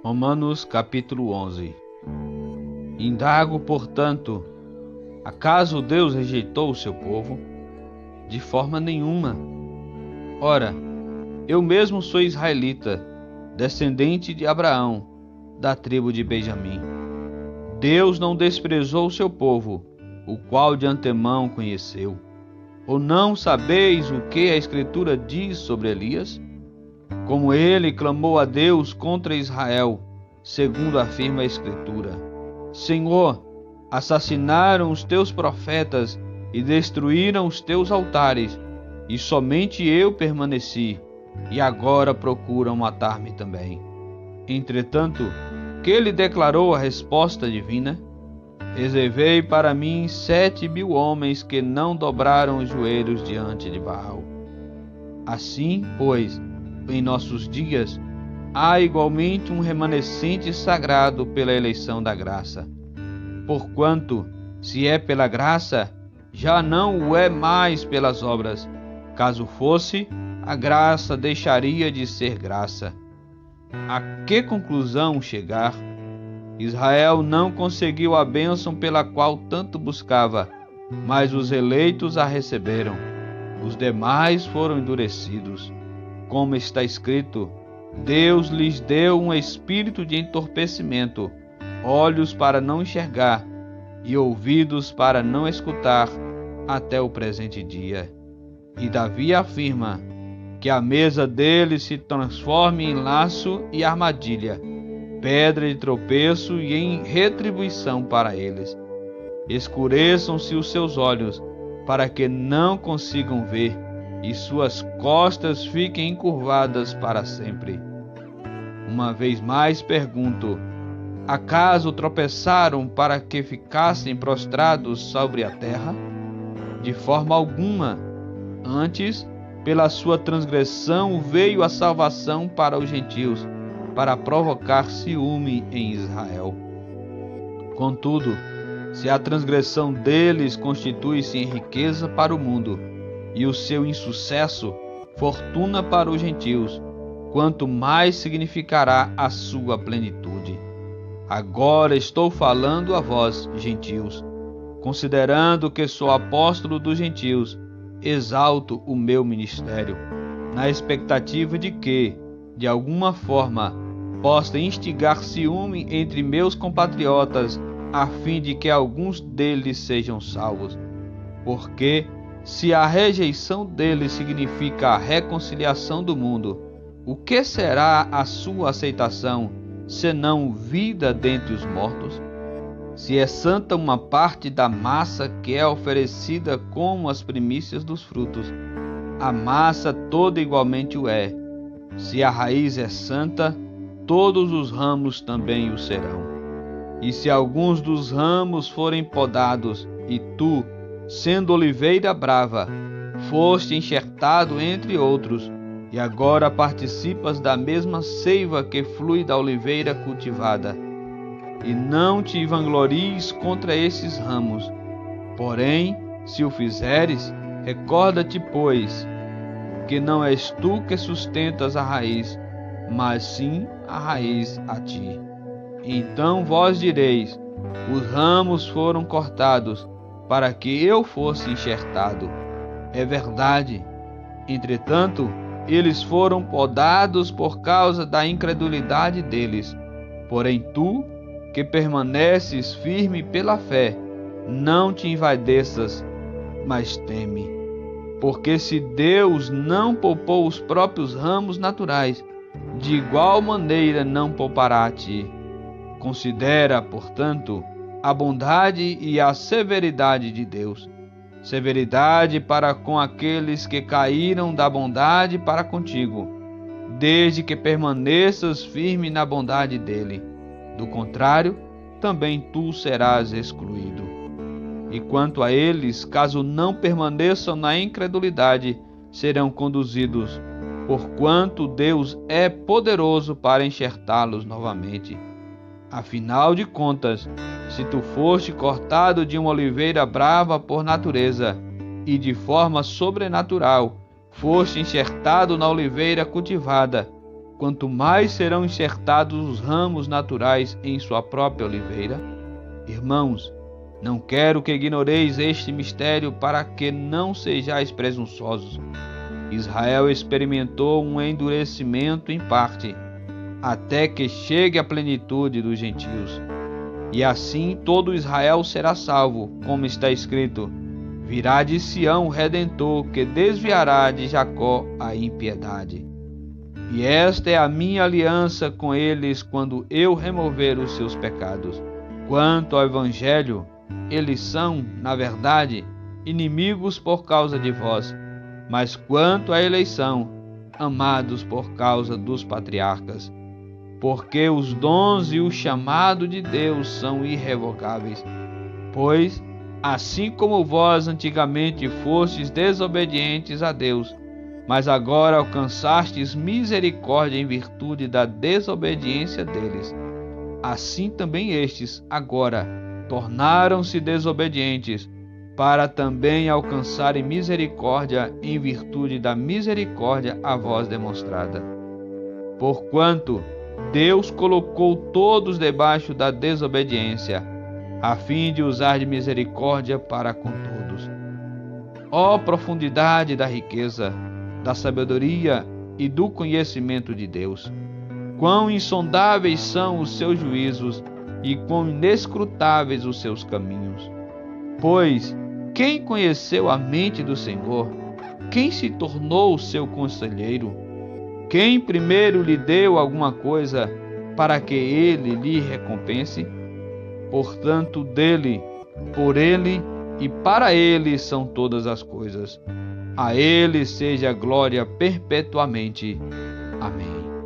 Romanos capítulo 11. Indago, portanto, acaso Deus rejeitou o seu povo? De forma nenhuma. Ora, eu mesmo sou israelita, descendente de Abraão, da tribo de Benjamim. Deus não desprezou o seu povo, o qual de antemão conheceu. Ou não sabeis o que a Escritura diz sobre Elias? Como ele clamou a Deus contra Israel, segundo afirma a Escritura: Senhor, assassinaram os teus profetas e destruíram os teus altares, e somente eu permaneci, e agora procuram matar-me também. Entretanto, que lhe declarou a resposta divina? Reservei para mim 7.000 homens que não dobraram os joelhos diante de Baal. Assim, pois, em nossos dias, há igualmente um remanescente sagrado pela eleição da graça. Porquanto, se é pela graça, já não o é mais pelas obras. Caso fosse, a graça deixaria de ser graça. A que conclusão chegar? Israel não conseguiu a bênção pela qual tanto buscava, mas os eleitos a receberam. Os demais foram endurecidos. Como está escrito, Deus lhes deu um espírito de entorpecimento, olhos para não enxergar e ouvidos para não escutar, até o presente dia. E Davi afirma que a mesa deles se transforme em laço e armadilha, pedra de tropeço e em retribuição para eles. Escureçam-se os seus olhos, para que não consigam ver, e suas costas fiquem encurvadas para sempre. Uma vez mais pergunto: acaso tropeçaram para que ficassem prostrados sobre a terra? De forma alguma. Antes, pela sua transgressão veio a salvação para os gentios, para provocar ciúme em Israel. Contudo, se a transgressão deles constitui-se em riqueza para o mundo, e o seu insucesso fortuna para os gentios, quanto mais significará a sua plenitude. Agora estou falando a vós, gentios, considerando que sou apóstolo dos gentios, exalto o meu ministério, na expectativa de que, de alguma forma, possa instigar ciúme entre meus compatriotas, a fim de que alguns deles sejam salvos. Porque, se a rejeição deles significa a reconciliação do mundo, o que será a sua aceitação, senão vida dentre os mortos? Se é santa uma parte da massa que é oferecida como as primícias dos frutos, a massa toda igualmente o é. Se a raiz é santa, todos os ramos também o serão. E se alguns dos ramos forem podados, e tu, sendo oliveira brava, foste enxertado entre outros, e agora participas da mesma seiva que flui da oliveira cultivada. E não te vanglories contra esses ramos. Porém, se o fizeres, recorda-te, pois, que não és tu que sustentas a raiz, mas sim a raiz a ti. Então vós direis: os ramos foram cortados, para que eu fosse enxertado. É verdade. Entretanto, eles foram podados por causa da incredulidade deles. Porém tu, que permaneces firme pela fé, não te envaideças, mas teme. Porque se Deus não poupou os próprios ramos naturais, de igual maneira não poupará a ti. Considera, portanto, a bondade e a severidade de Deus. Severidade para com aqueles que caíram da bondade para contigo, desde que permaneças firme na bondade dele. Do contrário, também tu serás excluído. E quanto a eles, caso não permaneçam na incredulidade, serão conduzidos, porquanto Deus é poderoso para enxertá-los novamente. Afinal de contas, se tu foste cortado de uma oliveira brava por natureza, e de forma sobrenatural foste enxertado na oliveira cultivada, quanto mais serão enxertados os ramos naturais em sua própria oliveira? Irmãos, não quero que ignoreis este mistério para que não sejais presunçosos. Israel experimentou um endurecimento em parte, até que chegue a plenitude dos gentios. E assim todo Israel será salvo, como está escrito: virá de Sião o Redentor, que desviará de Jacó a impiedade. E esta é a minha aliança com eles quando eu remover os seus pecados. Quanto ao Evangelho, eles são, na verdade, inimigos por causa de vós, mas quanto à eleição, amados por causa dos patriarcas. Porque os dons e o chamado de Deus são irrevogáveis. Pois, assim como vós antigamente fostes desobedientes a Deus, mas agora alcançastes misericórdia em virtude da desobediência deles, assim também estes, agora, tornaram-se desobedientes, para também alcançarem misericórdia em virtude da misericórdia a vós demonstrada. Porquanto Deus colocou todos debaixo da desobediência, a fim de usar de misericórdia para com todos. Ó profundidade da riqueza, da sabedoria e do conhecimento de Deus! Quão insondáveis são os seus juízos e quão inescrutáveis os seus caminhos! Pois quem conheceu a mente do Senhor? Quem se tornou seu conselheiro? Quem primeiro lhe deu alguma coisa para que ele lhe recompense? Portanto, dele, por ele e para ele são todas as coisas. A ele seja glória perpetuamente. Amém.